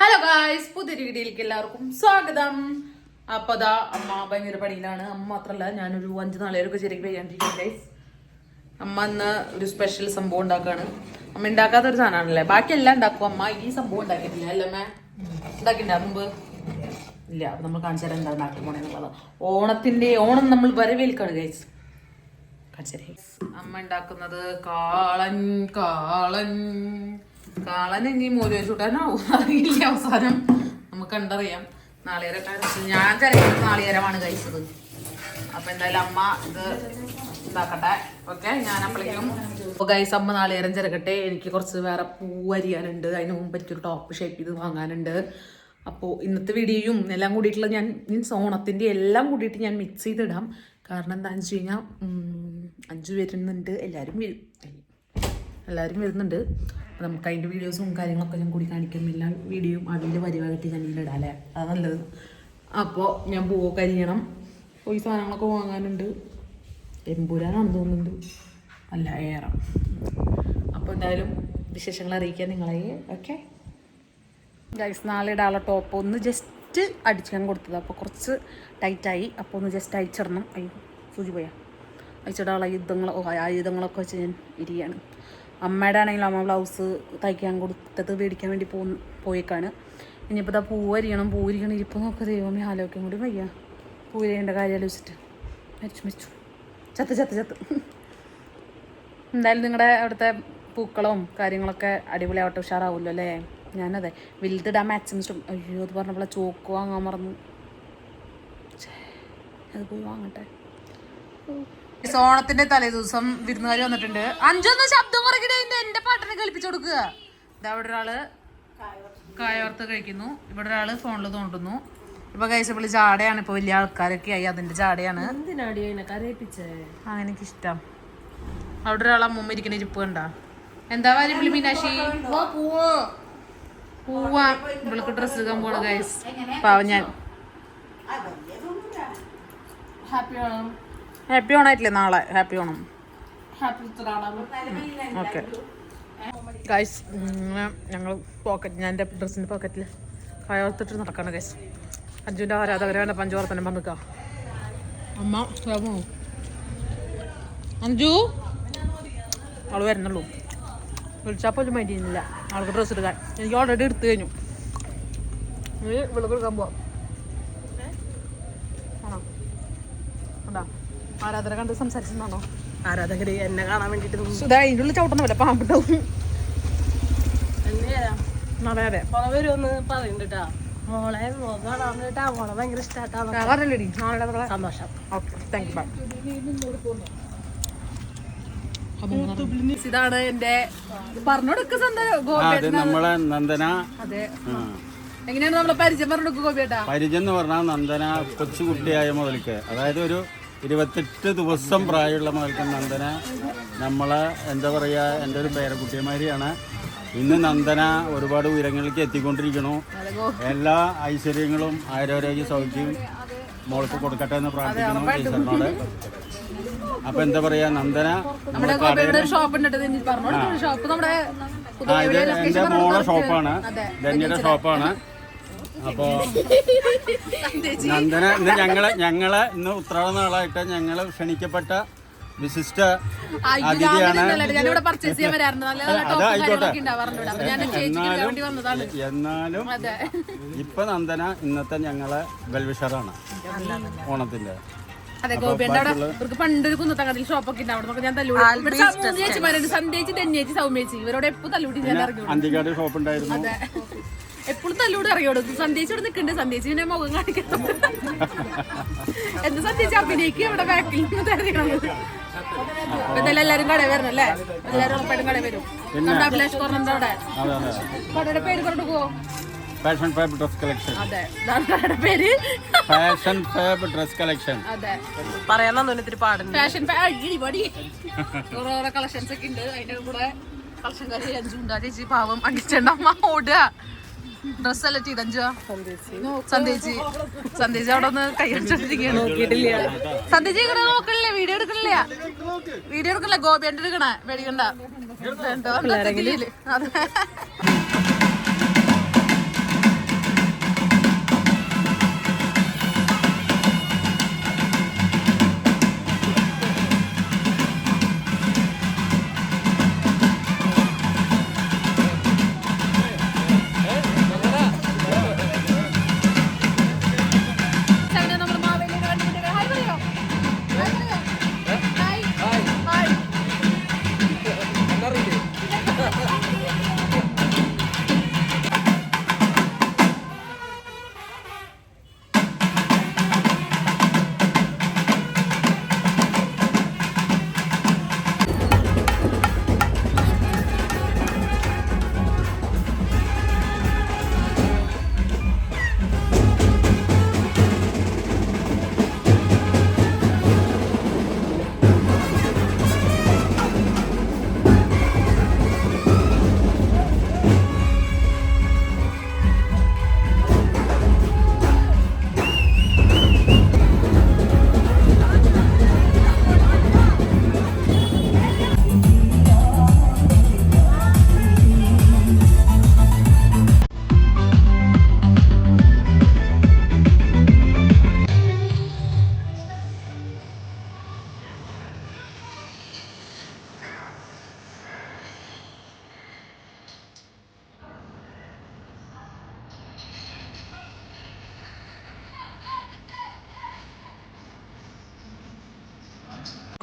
Hello guys, പുതിയൊരു വീഡിയോയിലേക്ക് എല്ലാവർക്കും സ്വാഗതം. അപ്പൊ അതാ അമ്മ ഭയങ്കര പണിയിലാണ്. അമ്മ മാത്രല്ല, ഞാനൊരു 5 നാളുകൾക്ക് ശരിക്കും വയ്യാണ്ടിരിക്കും ഗൈസ്. അമ്മ ഇന്ന് ഒരു സ്പെഷ്യൽ സംഭവം ഉണ്ടാക്കാണ്. അമ്മ ഉണ്ടാക്കാത്ത ഒരു സാധനമാണല്ലേ, ബാക്കി എല്ലാം ഉണ്ടാക്കും. അമ്മ ഈ സംഭവം ഉണ്ടാക്കിയിട്ടില്ല അല്ലേ അമ്മ? ഉണ്ടാക്കിണ്ടാ മുമ്പ്? ഇല്ല. അപ്പൊ നമ്മൾ കാണിച്ചു തരാം എന്താ ഉണ്ടാക്കി പോണെന്നുള്ളത്. ഓണം നമ്മൾ വരവേൽക്കാണ് ഗൈസ്. അമ്മ ഉണ്ടാക്കുന്നത് കാളൻ ഇനി മോര് ചൂട്ടാനാവും അറിയില്ല. അവസാനം നമുക്ക് കണ്ടറിയാം. ഞാൻ ചിലപ്പോൾ നാളികേരമാണ് കഴിച്ചത്. അപ്പൊ എന്തായാലും അമ്മ ഇത് ഉണ്ടാക്കട്ടെ. ഓക്കെ, ഞാൻ അപ്പോഴേക്കും ഗൈസ് അമ്മ നാളികേരം ചിരകട്ടെ. എനിക്ക് കുറച്ച് വേറെ പൂ അരിയാനുണ്ട്. അതിന് മുമ്പ് എനിക്കൊരു ടോപ്പ് ഷേപ്പ് ചെയ്ത് വാങ്ങാനുണ്ട്. അപ്പോൾ ഇന്നത്തെ വീഡിയോയും എല്ലാം കൂടിയിട്ടുള്ള ഞാൻ മീൻസ് ഓണത്തിൻ്റെ എല്ലാം കൂടിയിട്ട് ഞാൻ മിക്സ് ചെയ്തിടാം. കാരണം എന്താണെന്ന് വെച്ച് കഴിഞ്ഞാൽ 5 വരുന്നുണ്ട്. എല്ലാവരും വരുന്നുണ്ട്. അപ്പോൾ നമുക്ക് അതിൻ്റെ വീഡിയോസും കാര്യങ്ങളൊക്കെ ഞാൻ കൂടി കാണിക്കും. എല്ലാ വീഡിയോയും അതിൻ്റെ പരിപാടി ഞാൻ ഇടാം അല്ലേ, അത് നല്ലത്. അപ്പോൾ ഞാൻ പൂവൊക്കെ അരിയണം. പോയി സാധനങ്ങളൊക്കെ വാങ്ങാനുണ്ട്. എമ്പുരാനാണെന്ന് തോന്നുന്നുണ്ട്, അല്ല ഏറാം. അപ്പോൾ എന്തായാലും വിശേഷങ്ങൾ അറിയിക്കാൻ നിങ്ങളെ. ഓക്കെ ഗൈസ്, നാളെ ഇടാനുള്ള ടോപ്പ് ഒന്ന് ജസ്റ്റ് അടിച്ചാൻ കൊടുത്തത്. അപ്പോൾ കുറച്ച് ടൈറ്റായി. അപ്പോൾ ഒന്ന് ജസ്റ്റ് അയച്ചിടണം. അയ്യോ സൂചി പോയാ. അയച്ചിടാനുള്ള ആയുധങ്ങളൊക്കെ വെച്ച് ഞാൻ ഇരിയാണ്. അമ്മയുടെ ആണെങ്കിലും അമ്മ ബ്ലൗസ് തയ്ക്കാൻ കൊടുത്തത് മേടിക്കാൻ വേണ്ടി പോയേക്കാണ്. ഇനിയിപ്പോൾ ഇതാ പൂവരിയണം. പൂരിക്കണം ഇരിപ്പം നോക്കുക. ദൈവമേ, ആലോചിക്കാൻ കൂടി വയ്യ. പൂരിയേണ്ട കാര്യം ആലോചിച്ചിട്ട് മരിച്ചു ചത്ത്. എന്തായാലും നിങ്ങളുടെ അവിടുത്തെ പൂക്കളവും കാര്യങ്ങളൊക്കെ അടിപൊളിയാവട്ടെ, ഉഷാറാവുമല്ലോ അല്ലേ? ഞാനതെ വലുതിടാൻ മാക്സിമം അയ്യോ അത് പറഞ്ഞപ്പോൾ ചോക്ക് വാങ്ങാൻ മറന്നു. അത് പോയി വാങ്ങട്ടെ. ഓണത്തിന്റെ തലേ ദിവസം വിരുന്നുകാർ വന്നിട്ടുണ്ട്. 5 ശബ്ദം കുറയ്ക്കണേ, എന്റെ പാട്ടിനെ കളിപ്പിച്ചു കൊടുക്കുക. ഇവിടെ ഒരാള് കായോർത്ത് കഴിക്കുന്നു, ഇവിടെ ഒരാള് ഫോണിൽ തോണ്ടുന്നു. ഇപ്പൊ കഴിച്ചപ്പോൾ ജാടയാണ്. ഇപ്പൊ വലിയ ആൾക്കാരൊക്കെ ആയി, അതിന്റെ ജാടയാണ്. എനിക്കിഷ്ടം. അവിടെ ഒരാൾ അമ്മൂമ്മ ഇരിക്കണ ഇരിപ്പ് കണ്ട. എന്താ വാരി മീനാക്ഷി? പൂവാ. ഇവൾക്ക് ഡ്രസ് എടുക്കാൻ പോണ ഗൈസ്. പാവം ഞാൻ. ഹാപ്പി ഓണായിട്ടില്ലേ നാളെ? ഹാപ്പി ഓണം. ഓക്കെ ഗൈസ്, ഞങ്ങൾ ഞാൻ എൻ്റെ ഡ്രസ്സിൻ്റെ പോക്കറ്റിൽ കയോർത്തിട്ട് നടക്കാണ് ഗൈസ്. അഞ്ജുവിൻ്റെ ആരാധകരാണ് പഞ്ചവർത്തനം വന്നിക്ക. അമ്മ അഞ്ജു അവള് വരുന്നുള്ളൂ. വിളിച്ചാൽ പോലും മൈൻഡ് ചെയ്യുന്നില്ല. ആൾക്ക് ഡ്രസ്സ് എടുക്കാൻ. എനിക്ക് ഓൾറെഡി എടുത്തു കഴിഞ്ഞു. വിളക്ക് എടുക്കാൻ പോവാം. ആണോ? ഉണ്ടാ ആരാധന കണ്ട് സംസാരിച്ചതാണോ? ആരാധകര് എന്നെ കാണാൻ വേണ്ടിട്ട് അതിൻ്റെ ഉള്ളിൽ ചവിട്ടുന്നില്ല, പാമ്പുണ്ടാവും. അതെ അതെ വരുമെന്ന് പറയുന്നുണ്ടാ. മോളെ കാണാൻ മോളെ ഭയങ്കര ഇഷ്ടമായിട്ടാടി. നാളെ സന്തോഷം. Okay, thank you. ബൈ. ഇതാണ് എന്റെ പറഞ്ഞോടുക്ക നമ്മളെ നന്ദന. അതെ, എങ്ങനെയാണ് നമ്മളെ പരിചയം പറഞ്ഞോടുക്ക ഗോപിയേട്ടാ? പരിചയം എന്ന് പറഞ്ഞാൽ നന്ദന കൊച്ചുകുട്ടിയായ മുതൽക്ക്, അതായത് ഒരു 28 ദിവസം പ്രായമുള്ള മുതൽക്ക് നന്ദന നമ്മളെ എന്താ പറയുക, എൻ്റെ ഒരു പേരക്കുട്ടിയമാരിയാണ്. ഇന്ന് നന്ദന ഒരുപാട് ഉയരങ്ങളിലേക്ക് എത്തിക്കൊണ്ടിരിക്കണു. എല്ലാ ഐശ്വര്യങ്ങളും ആരോഗ്യ സൗഖ്യം മോൾക്ക് കൊടുക്കട്ടെ എന്ന് പ്രാർത്ഥിക്കുന്നു ഈശ്വരനോട്. അപ്പൊ എന്താ പറയാ, നന്ദന ഇത് എന്റെ മോളെ ഷോപ്പാണ്, ധന്യയുടെ ഷോപ്പാണ്. അപ്പോ നന്ദന ഇന്ന് ഞങ്ങളെ ഇന്ന് ഉത്രാട നാളായിട്ട് ഞങ്ങള് ക്ഷണിക്കപ്പെട്ട വിശിഷ്ട അതിഥിയാണ്. അതായിക്കോട്ടെ. എന്നാലും ഇപ്പൊ നന്ദന ഇന്നത്തെ ഞങ്ങളെ വെൽവിഷറാണ് ഓണത്തിന്റെ. അതെ, ഗോപിയുടെ അവിടെ ഇവർക്ക് പണ്ടൊരു കുന്നത്തങ്ങത്തിൽ ഷോപ്പൊക്കെ ഉണ്ട്. അവിടെ ഞാൻ തല്ലൂടി ചേച്ചിമാരുണ്ട്, സന്ധ്യേച്ചി തെന്നേച്ചി സൗമ്യേച്ചി. ഇവരോട് എപ്പോഴും തല്ലൂടി ഞാൻ ഇറങ്ങി. അന്തിക്കാട് ഷോപ്പ് ഉണ്ടായിരുന്നു. അതെ, എപ്പോഴും തല്ലൂടി ഇറങ്ങിയോട്. സന്ധ്യേച്ചി ഇവിടെ നിൽക്കുന്നുണ്ട്. സന്ധ്യേച്ചിന്റെ മുഖം കാണിക്കണം. എന്ത് സന്ധ്യേച്ചി അഭിനയിക്കും ഇവിടെ ബാക്കിൽ നിന്ന് തിരഞ്ഞെടുക്കണം. എന്തായാലും എല്ലാരും കട വരണം അല്ലേ? എല്ലാരും ഉറപ്പായിട്ടും കട വരും. നമ്മുടെ അഭിലാഷ് കോർണറിന്റെ അവിടെ കടയുടെ പേര് പറഞ്ഞുപോ. Fashion fab dress collection. അതെ, കടയുടെ പേര് ഫാഷൻ ഫാബ് ഡ്രസ് കളക്ഷൻ. അതെ, പറയാൻ ഫാഷൻ കളക്ഷൻസ് ഒക്കെ ഉണ്ട്. അതിന്റെ കൂടെ കളക്ഷൻകാരി അഞ്ചുണ്ടാ ചേച്ചി. പാവം അടിച്ചമ്മ ഓടുക. ഡ്രസ് സെലക്ട് ചെയ്ത് അഞ്ചുവാ. സന്ദേശി അവിടെ ഒന്ന് കൈയടിച്ചോണ്ടിരിക്കുകയാണ്. സന്ദേശി ഇങ്ങനെ നോക്കണില്ലേ? വീഡിയോ എടുക്കണില്ല. ഗോപിയാണ്ട് എടുക്കണേ, പേടിക്കണ്ട. അതെ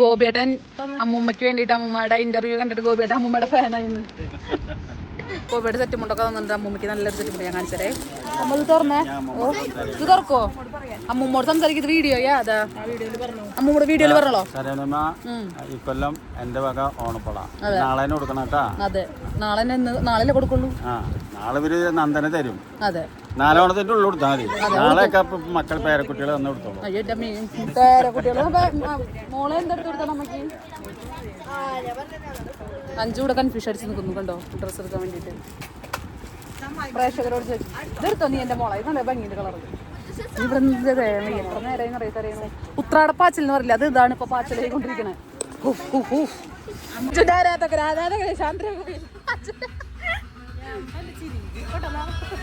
ഗോപിയേട്ടൻ അമ്മൂമ്മയ്ക്ക് വേണ്ടിയിട്ട് അമ്മൂമ്മയുടെ ഇന്റർവ്യൂ കണ്ടിട്ട് ഗോപിയേട്ടൻ അമ്മൂമ്മയുടെ ഫാനായിരുന്നു. ഗോപിയുടെ സെറ്റുമുണ്ടൊക്കെ തന്നിട്ടുണ്ട് അമ്മൂമ്മയ്ക്ക് നല്ലൊരു സെറ്റുമുണ്ട്. ഞാൻ കാണിച്ചേ അമ്മ ഇത് തുറന്നേ. ഓ ഇത് തുറക്കോ? അമ്മൂമ്മോട് സംസാരിക്കുന്നത് വീഡിയോയാ? അതാ അമ്മൂമ്മയുടെ വീഡിയോയിൽ പറഞ്ഞോ. ഇക്കൊല്ലം എന്റെ വക ഓണപ്പള നാളെ കൊടുക്കണം കേട്ടാ. അതെ നാളെ കൊടുക്കുള്ളൂ. നാളെ ഇവര് നന്ദന തരും. അതെ നാളെ ഓണത്തിന്റെ ഉള്ളിൽ കൊടുത്താൽ മതി. നാളെയൊക്കെ മക്കൾ പേരക്കുട്ടികൾ വന്ന് കൊടുത്തോളൂ. അയ്യോ പേരക്കുട്ടികൾ മോളെ എന്തെടുത്ത് കൊടുത്താൽ അമ്മയ്ക്ക്? അഞ്ചൂടെ കൺഫ്യൂഷൻ അടിച്ച് നിൽക്കുന്നു കണ്ടോ ഡ്രസ്സ് എടുക്കാൻ വേണ്ടിയിട്ട്. പ്രേക്ഷകരോട് ചോദിച്ചു ഇതെടുത്തോ നീ എന്റെ മോളെ നല്ല ഭംഗിയുടെ കളർ. ഇവിടെ എത്ര നേരം അറിയത്തറിയുന്നു. ഉത്രാടപ്പാച്ചിൽ എന്ന് പറയില്ല, അത് ഇതാണ് ഇപ്പൊ പാച്ചിലായിക്കൊണ്ടിരിക്കണേ.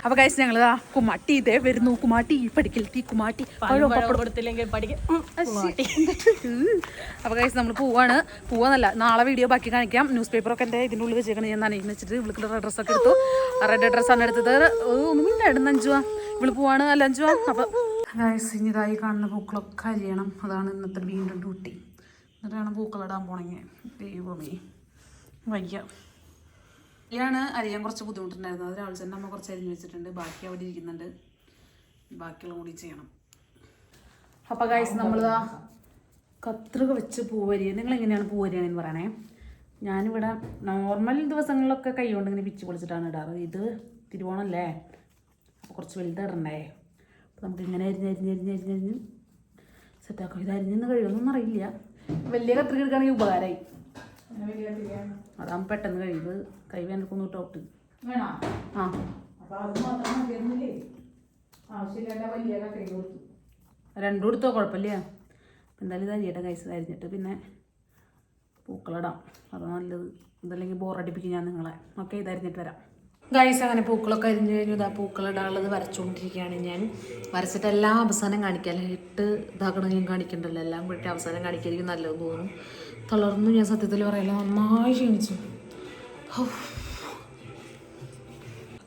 അപ്പൊ കഴിച്ച് ഞങ്ങള് കുമാട്ടി ഇതേ വരുന്നു. കുമാട്ടി പഠിക്കൽ തീ കുമാട്ടി അപ്പൊ കഴിച്ച് നമ്മൾ പോവാന്നല്ല നാളെ വീഡിയോ ബാക്കി കാണിക്കാം. ന്യൂസ് പേപ്പറൊക്കെ എൻ്റെ ഇതിൻ്റെ ഉള്ളിൽ വെച്ചേക്കണം. ഞാൻ നനയിൽ വെച്ചിട്ട് ഇവൾക്ക് റെഡ് ഡ്രസ്സൊക്കെ എടുത്തു. റെഡ് ഡ്രസ്സാണ് എടുത്തത്. ഒന്നും ഇല്ലായിരുന്നു അഞ്ചുവാ ഇവള് പോവാണ്. അല്ല അഞ്ചുവാ. അപ്പൊ കഴിച്ച് ഇനി ഇതായി കാണുന്ന പൂക്കളൊക്കെ അരിയണം. അതാണ് ഇന്നത്തെ വീണ്ടും ഡ്യൂട്ടി. എന്നിട്ടാണ് പൂക്കളിടാൻ പോണെങ്കിൽ ദൈവമേ വയ്യ. ഇയാണ് അരിയാൻ കുറച്ച് ബുദ്ധിമുട്ടുണ്ടായിരുന്നു. അത് രാവിലെ തന്നെ അമ്മ കുറച്ച് അരിഞ്ഞ് വെച്ചിട്ടുണ്ട്. ബാക്കി അവിടെ ഇരിക്കുന്നുണ്ട്. ബാക്കിയുള്ള കൂടി ചെയ്യണം. അപ്പം ഗൈസ് നമ്മളിതാ കത്രിക വെച്ച് പൂവരിയ. നിങ്ങൾ എങ്ങനെയാണ് പൂവരിയാണെന്ന് പറയണേ. ഞാനിവിടെ നോർമൽ ദിവസങ്ങളിലൊക്കെ കൈ കൊണ്ട് ഇങ്ങനെ പിച്ച് പൊളിച്ചിട്ടാണ് ഇടാറ്. ഇത് തിരുവോണമല്ലേ, അപ്പോൾ കുറച്ച് വലുത് ഇടണ്ടേ. അപ്പോൾ നമുക്ക് ഇങ്ങനെ അരിഞ്ഞ് സെറ്റാക്കാം. ഇത് അരിഞ്ഞെന്ന് കഴിയുമെന്നൊന്നും അറിയില്ല. വലിയ കത്രിക എടുക്കുകയാണെങ്കിൽ ഉപകാരമായി. അതാകുമ്പോൾ പെട്ടെന്ന് കഴിയുന്നത്. കൈ വേനൽക്കൊന്ന് ടോട്ട് രണ്ടും എടുത്തോ കുഴപ്പമില്ല. എന്തായാലും ഇത് അരിയട്ടെ കൈസ്. അരിഞ്ഞിട്ട് പിന്നെ പൂക്കളിടാം. അതാണ് നല്ലത്. ഇതല്ലെങ്കിൽ ബോറടിപ്പിക്കും ഞാൻ നിങ്ങളെ. ഓക്കെ ഇത് അരിഞ്ഞിട്ട് വരാം ഗൈസ്. അങ്ങനെ പൂക്കളൊക്കെ അരിഞ്ഞ് കഴിഞ്ഞു. ഇതാ പൂക്കളിടാനുള്ളത് വരച്ചുകൊണ്ടിരിക്കുകയാണ് ഞാൻ. വരച്ചിട്ട് എല്ലാം അവസാനം കാണിക്കാം. ഇട്ട് ഇതാക്കണം ഞാൻ കാണിക്കണ്ടല്ലോ. എല്ലാം കൂടി അവസാനം കാണിക്കായിരിക്കും നല്ലതെന്ന് തോന്നുന്നു. തളർന്നു ഞാൻ സത്യത്തിൽ പറയല്ല. നന്നായി ക്ഷീണിച്ചു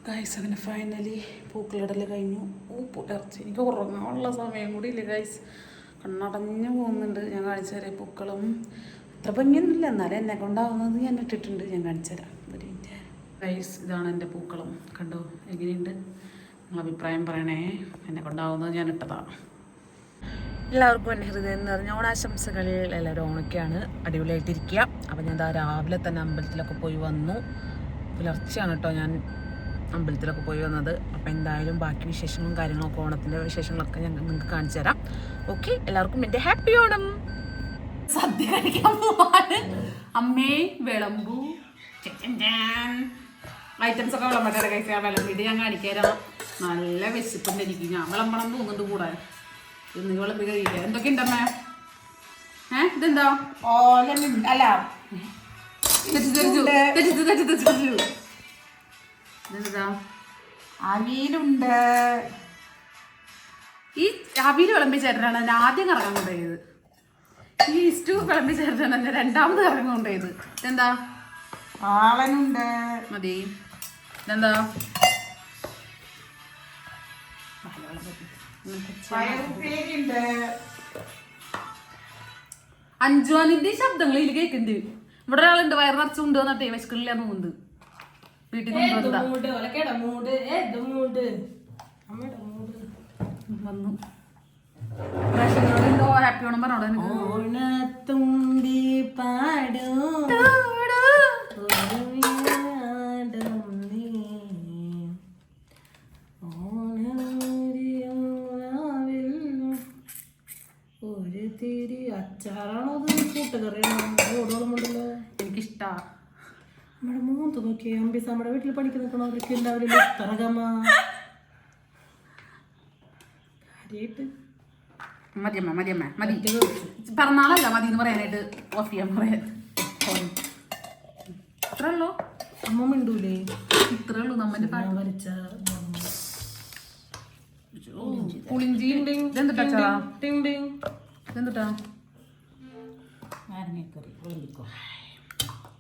ഗൈസ്. അങ്ങനെ ഫൈനലി പൂക്കളിടൽ കഴിഞ്ഞു. പുലർച്ചെ എനിക്ക് ഉറങ്ങാനുള്ള സമയം കൂടി ഇല്ല ഗൈസ്. കണ്ണടഞ്ഞു പോകുന്നുണ്ട്. ഞാൻ കാണിച്ചു തരാം. പൂക്കളും അത്ര ഭംഗിയൊന്നുമില്ല, എന്നാലും എന്നെ കൊണ്ടാവുന്നത് ഞാൻ ഇട്ടിട്ടുണ്ട്. ഞാൻ കാണിച്ചു തരാം ഒരു മിനിറ്റ് ഗൈസ്. ഇതാണ് എൻ്റെ പൂക്കളം. കണ്ടോ എങ്ങനെയുണ്ട്? നിങ്ങൾ അഭിപ്രായം പറയണേ. എന്നെ കൊണ്ടാവുന്നത് ഞാൻ ഇട്ടതാണ്. എല്ലാവർക്കും എൻ്റെ ഹൃദയം നിറഞ്ഞ ഓണാശംസകൾ. എല്ലാവരും ഓണൊക്കെയാണ് അടിപൊളിയായിട്ടിരിക്കുക. അപ്പം ഞാൻ രാവിലെ തന്നെ അമ്പലത്തിലൊക്കെ പോയി വന്നു. പുലർച്ചെയാണ് കേട്ടോ ഞാൻ അമ്പലത്തിലൊക്കെ പോയി വന്നത്. അപ്പം എന്തായാലും ബാക്കി വിശേഷങ്ങളും കാര്യങ്ങളൊക്കെ ഓണത്തിൻ്റെ വിശേഷങ്ങളൊക്കെ ഞാൻ നിങ്ങൾക്ക് കാണിച്ചു തരാം. ഓക്കെ, എല്ലാവർക്കും എൻ്റെ ഹാപ്പി ഓണം. സദ്യ കഴിക്കാൻ പോവാണ്. അമ്മേ വിളമ്പു ഐറ്റംസ് ഒക്കെ വിളമ്പട്ടെ കഴിക്കാൻ. വിളമ്പിട്ട് ഞാൻ കാണിക്കാം. നല്ല വിശപ്പുണ്ട് എനിക്ക്. ഞാൻ വിളമ്പണം തോന്നുന്നുണ്ട് കൂടാൻ. ഇന്ന് വിളമ്പി കഴിയില്ല. എന്തൊക്കെയുണ്ടമ്മേ? ഇതെന്താ? അല്ല ഇതെന്താ? അവിയലുണ്ട്. ഈ അവിയൽ വിളമ്പി ചേട്ടനാണ് എന്നെ ആദ്യം കറങ്ങാൻ കൊണ്ടുപോയത്. ഈ സ്റ്റൂ വിളമ്പി ചേട്ടനാണ് എന്നെ രണ്ടാമത് കറങ്ങാൻ കൊണ്ടുപോയത്. ഇതെന്താ? ആളനുണ്ട്. മതി. ഇതെന്താ? അഞ്ചുവാനിന്റെ ശബ്ദങ്ങൾ ഇതിൽ കേൾക്കുന്നുണ്ട്. ഇവിടെ ഒരാളുണ്ട് വയറ് നിറച്ച് കൊണ്ടുവന്നിട്ടേ വിശക്കണില്ല തോന്നുന്നുണ്ട്. വീട്ടിൽ വന്നു. എന്തോ ഹാപ്പി ഓണം പറഞ്ഞോളൂ. ഓണത്തുമ്പി പാടും അച്ചാറാണോ അത് കൂട്ടുകറിയാണോ? ഓടോളമുണ്ടല്ലോ. എനിക്കിഷ്ടാ. നമ്മുടെ മൂത്ത് നോക്കിയേ. അമ്പീസ് നമ്മുടെ വീട്ടിൽ പണിക്ക് നിൽക്കണോ? അവർക്ക് എല്ലാവരും മതിയമ്മ മതിയമ്മ മതി. പിറന്നാളല്ല മതി എന്ന് പറയാനായിട്ട് ഓഫ് ചെയ്യാൻ പറയാൻ. ഇത്രേ ഉള്ളൂ. അമ്മ മിണ്ടൂലേ? ഇത്രേ ഉള്ളൂ. നമ്മന്റെ പാട്ട് വരച്ച പുളിഞ്ചി. ഇതെന്തുട്ടാ? ഇതെന്തുട്ടാ?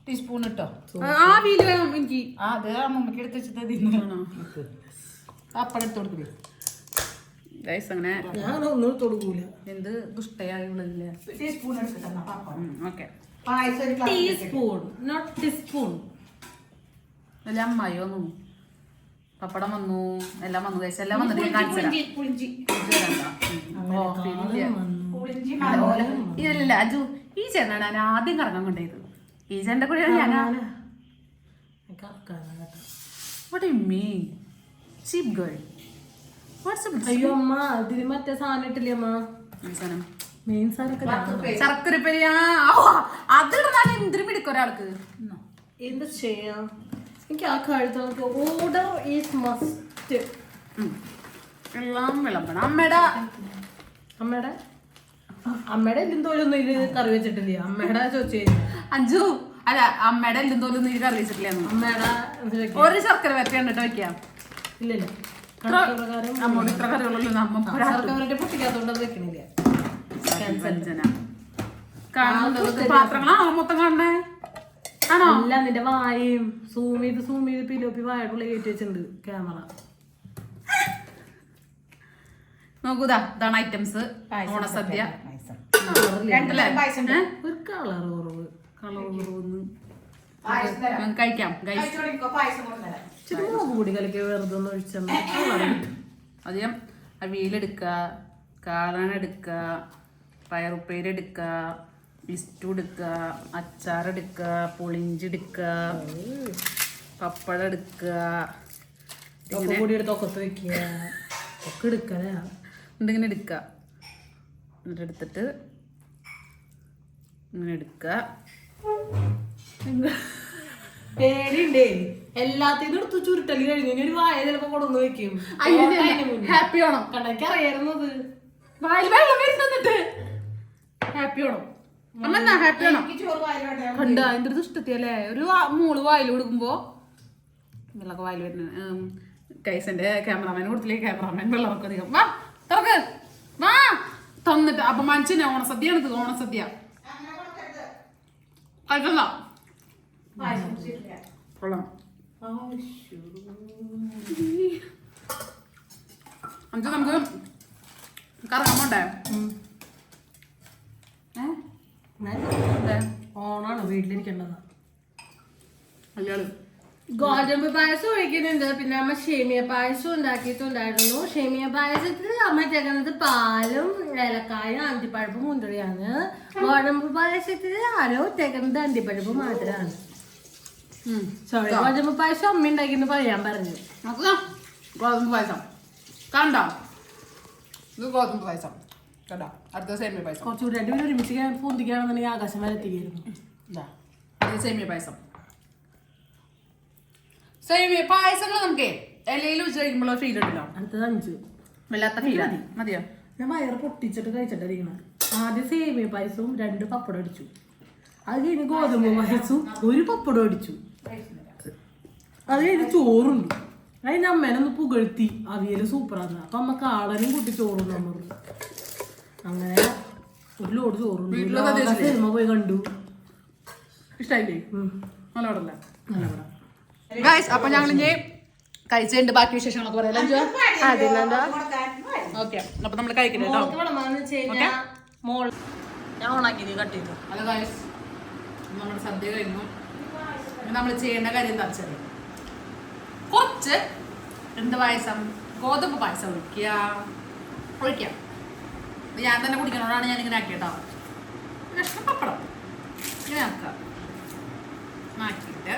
ടീസ്പൂൺ ഇട്ടോ. ആ വീല് വേണം എനിക്ക്. അത് അമ്മമ്മക്ക് എടുത്ത് വെച്ചിട്ട് തിന്നണോ? പപ്പടം എടുത്ത് കൊടുക്കേ. ഗൈസ് അങ്ങനെ ഞാൻ ഒന്നും തൊടുക്കൂല. എന്ത് ദുഷ്ടയാളില്ല. ടീസ്പൂൺ എടുത്തിട്ടാ പാപ്പ. ഓക്കെ പായസം ഒരു ഗ്ലാസ് ടീസ്പൂൺ നോട്ട് ടീസ്പൂൺ. എല്ലാം അമ്മായിയോ ഒന്നും പപ്പടം വന്നു, എല്ലാം വന്നു ഗൈസ്, എല്ലാം വന്നിട്ട് ഞാൻ കാണിച്ചു തരാം. പുളിഞ്ചി ഇല്ല അജു, ഈ ചേട്ടനാണ് ഞാൻ ആദ്യം കറങ്ങാൻ കൊണ്ടുപോയത്. ഈ ചേട്ടന്റെ കൂടെയാണ് ഞാൻ. What do you mean? Cheap girl. What's up? അയ്യോ അമ്മ ഇതിന് മറ്റേ സാധനം ഇട്ടില്ലേ അമ്മ? മെയിൻ സാധനം ശർക്കരപ്പരി. അത് ഇടുന്നാലും എന്തിനു പിടിക്കും ഒരാൾക്ക്. എന്ത് ചെയ്യാം? എനിക്ക് ആ കഴുത്ത് ഓർഡർ ഈസ് മസ്റ്റ്. എല്ലാം വിളമ്പണം. അമ്മയുടെ എല്ലും തോലൊന്നും ഇത് കറി വെച്ചിട്ടില്ല. അമ്മയുടെ ചോദിച്ചു അഞ്ചു അല്ല, അമ്മയുടെ എല്ലും തോലും നീ കറി വെച്ചിട്ടില്ല. അമ്മയുടെ ഒരു ശർക്കര വരട്ടി കണ്ടിട്ട് വെക്കാം. ഇല്ലല്ല അമ്മോട് ഇത്ര കറികളുള്ളൂ. ശർക്കര പൊട്ടിക്കാത്തോണ്ട് വെക്കണില്ല. പാത്രങ്ങളാണോ മൊത്തം കാണണേ? ആണോ? അല്ല, നിന്റെ വായയും സൂം ചെയ്ത് പിലോപ്പി വായക്കുള്ള കയറ്റി വെച്ചിട്ടുണ്ട് ക്യാമറ. നോക്കൂതാ, ഇതാണ് ഐറ്റംസ്. ഓണസദ്യ. ഒരു കളർ കുറവ്. കഴിക്കാം. കൂടി കലക്കി വെറുതെ ഒന്ന് ഒഴിച്ചാൽ അധികം അവിയലെടുക്കുക, കാളനെടുക്കുക, പയറുപ്പേരെടുക്കുക, ഇസ്റ്റു എടുക്കുക, അച്ചാറെടുക്കുക, പുളിഞ്ചെടുക്കുക, പപ്പടം എടുക്കുക, കൂടി എടുത്ത് ഒക്കത്ത് വെക്കുക ഒക്കെ എടുക്കലേ. എന്നിട്ടിങ്ങനെ എടുക്കുക. എന്നിട്ട് എടുത്തിട്ട് ഇങ്ങനെ എടുക്കുക. പേടിണ്ടേ എല്ലാത്തിനും എടുത്ത് ചുരുട്ടല് കഴിഞ്ഞു. ഇനി ഒരു വായ ചിലപ്പോ കൊണ്ടു വെക്കും. ഹാപ്പി ഓണം. കണ്ടക്ക് അറിയാറുന്നത് ഹാപ്പി ഓണം. അമ്മ എന്നാ ഹാപ്പി ഓണം കണ്ട അതിന്റെ ഒരു ദുഷ്ടത്തിയല്ലേ. ഒരു മൂള് വായിൽ കൊടുക്കുമ്പോ വെള്ളമൊക്കെ വായിൽ വരുന്ന കൈസന്റെ ക്യാമറാമാൻ കൊടുത്തില്ലേ? ക്യാമറാമാൻ വെള്ളമൊക്കെ അധികം വാ തുറക്ക് വാ തന്നിട്ട് അപമാനിച്ചു. ഓണസദ്യയാണ് ഇത്. ഓണസദ്യ കഴിക്കണ്ട. കൊള്ളാം. അഞ്ചു നമുക്ക് കറങ്ങാൻ പോണ്ടേ? ഓണാണ് വീട്ടിലിരിക്കേണ്ടത്. അയാള് ഗോതമ്പ് പായസം ഒഴിക്കുന്നുണ്ട്. പിന്നെ അമ്മ സേമിയ പായസം ഉണ്ടാക്കിയിട്ടുണ്ടായിരുന്നു. സേമിയ പായസത്തിൽ അമ്മ ചേർക്കുന്നത് പാലും ഏലക്കായും അണ്ടിപ്പഴപ്പും മുന്തിരിയാണ്. ഗോതമ്പ് പായസത്തിൽ ആരോ ചേർക്കുന്നത് അണ്ടിപ്പഴപ്പ് മാത്രമാണ്. സോറി, ഗോതമ്പ് പായസം അമ്മ ഉണ്ടാക്കിന്ന് പറയാൻ പറഞ്ഞു. ഗോതമ്പ് പായസം കണ്ട, ഇത് ഗോതമ്പ് പായസം കണ്ട. അടുത്ത സേമിയ പായസം. കുറച്ചുകൂടി രണ്ടുപേരും ഒരുമിച്ച് പൊന്തിക്കുകയാണെന്നുണ്ടെങ്കിൽ ആകാശം വരെ എത്തിയിരുന്നു. അടുത്ത സേമിയ പായസം. സേമിയ പായസങ്ങൾ നമുക്ക് ഇലയിൽ വെച്ച് കഴിക്കുമ്പോൾ ഫീൽ ഉണ്ടല്ലോ. അടുത്തത് 5 വല്ലാത്ത ഫീൽ മതിയോ? ഞാൻ വയറ് പൊട്ടിച്ചിട്ട് കഴിച്ചിട്ടിരിക്കണം. ആദ്യം സേമിയ പായസവും 2 പപ്പടം അടിച്ചു. അത് കഴിഞ്ഞ് ഗോതമ്പ് പായസവും 1 പപ്പടം അടിച്ചു. അത് കഴിഞ്ഞ് ചോറുണ്ട്. അതിന് അമ്മേനൊന്ന് പുകഴ്ത്തി അവിയല് സൂപ്പറാണ്. അപ്പൊ അമ്മ കാളനും കൂട്ടി ചോറും നമ്മൾ അങ്ങനെ ഒരു ലോഡ് ചോറുണ്ട്. സിനിമ പോയി കണ്ടു. ഇഷ്ടായില്ലേ? നല്ല പടല്ലേ? നല്ല പടം. അപ്പൊ ഞങ്ങൾ ഇനി കഴിച്ചിട്ടുണ്ട്. ബാക്കി വിശേഷങ്ങളൊക്കെ പറയാം. ഓക്കെ, അപ്പൊ നമ്മള് കഴിക്കണേ കേട്ടോ. ഞാൻ ഓണാക്കി കട്ട് ചെയ്തു. ഹലോ ഗൈസ്, നമ്മുടെ സദ്യ കഴിഞ്ഞു. നമ്മൾ ചെയ്യേണ്ട കാര്യം എന്താ വെച്ചാൽ കുറച്ച് എന്ത് പായസം, ഗോതമ്പ് പായസം ഒഴിക്കാം. ഞാൻ തന്നെ കുടിക്കണോടാണ് ഞാൻ ഇങ്ങനെ ആക്കിയിട്ടോ. കഷ്ണം പപ്പടം ഇങ്ങനെ ആക്കുക. ആക്കിയിട്ട്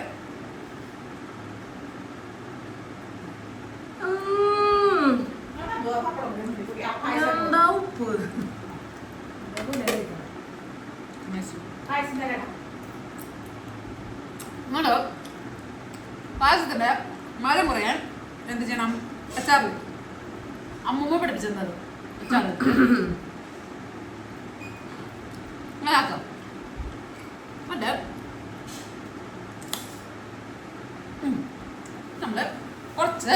എന്താ ഉപ്പ് നിങ്ങള് പായസത്തിന്റെ മരം കുറയാൻ എന്ത് ചെയ്യണം? അച്ചാറ് അമ്മൂമ്മ പഠിപ്പിച്ചത്. അച്ചാറ് അങ്ങനെ ആക്കാം. എന്നിട്ട് നമ്മള് കുറച്ച്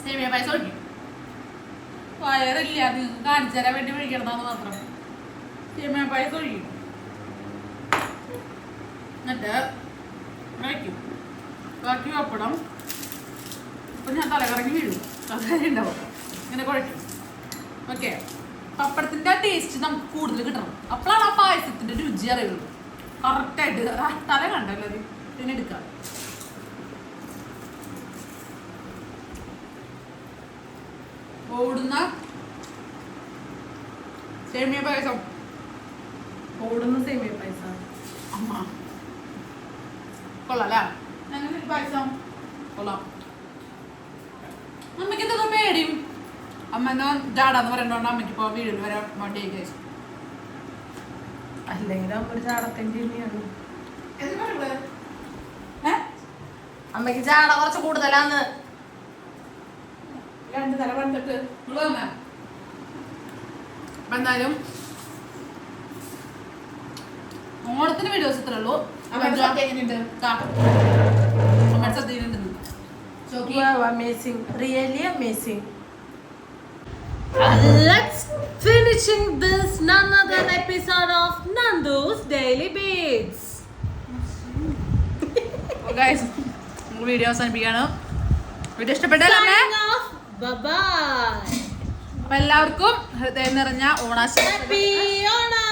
സേമിയ പായസം ഒഴിക്കും. വയറില്ല, അത് കാണിച്ചു തരാൻ വേണ്ടി ഒഴിക്കണതാണ് മാത്രം. സേമിയ പായസം ഒഴിക്കും. എന്നിട്ട് കഴിക്കും. ബാക്കി പപ്പടം ഇപ്പം ഞാൻ തലകറങ്ങി വീഴും. തലകറി ഉണ്ടാവും. ഇങ്ങനെ കുഴക്കും. ഓക്കെ, പപ്പടത്തിന്റെ ടേസ്റ്റ് നമുക്ക് കൂടുതൽ കിട്ടണം. അപ്പോഴാണ് ആ പായസത്തിന്റെ രുചി അറിയുള്ളൂ കറക്റ്റായിട്ട്. തല കണ്ടല്ലോ അത്. പിന്നെ എടുക്കാം. ഓടുന്ന സേമിയ പായസം. ഓടുന്ന സേമിയ പായസം. അമ്മ കൊള്ളാം അല്ലേ? അങ്ങനെ പായസം കൊള്ളാം. അമ്മയ്ക്ക് എന്താ പേടിയും? അമ്മ എന്നാ ജാടാന്ന് പറയണ്ടോണ്ട് അമ്മയ്ക്ക് ഇപ്പോൾ വീട്ടിൽ വരാൻ മടിയായി കഴിച്ചു. അല്ലെങ്കിൽ അമ്മ ഒരു ചാടക്കൻ്റെ തന്നെയാണ്. അമ്മയ്ക്ക് ചാട കുറച്ച് കൂടുതലാന്ന്. 2 തല പണിതിട്ട് എന്തായാലും ഓണത്തിന് വീഡിയോസ് ഇത്രേ ഉള്ളൂ. Wow, amazing. Really amazing. Let's finishing this another episode of Nandu's Daily Beats. Video അവസാനിപ്പിക്കാണ്. വീഡിയോ ഇഷ്ടപ്പെട്ടാൽ Bye bye. അപ്പൊ എല്ലാവർക്കും ഹൃദയം നിറഞ്ഞ ഓണാശംസകൾ. Happy Onam.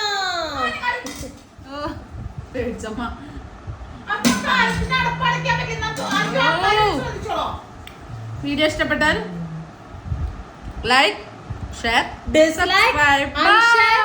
പേടിച്ചമ്മ. വീഡിയോ ഇഷ്ടപ്പെട്ടാൽ like, share, Dislike subscribe. and share.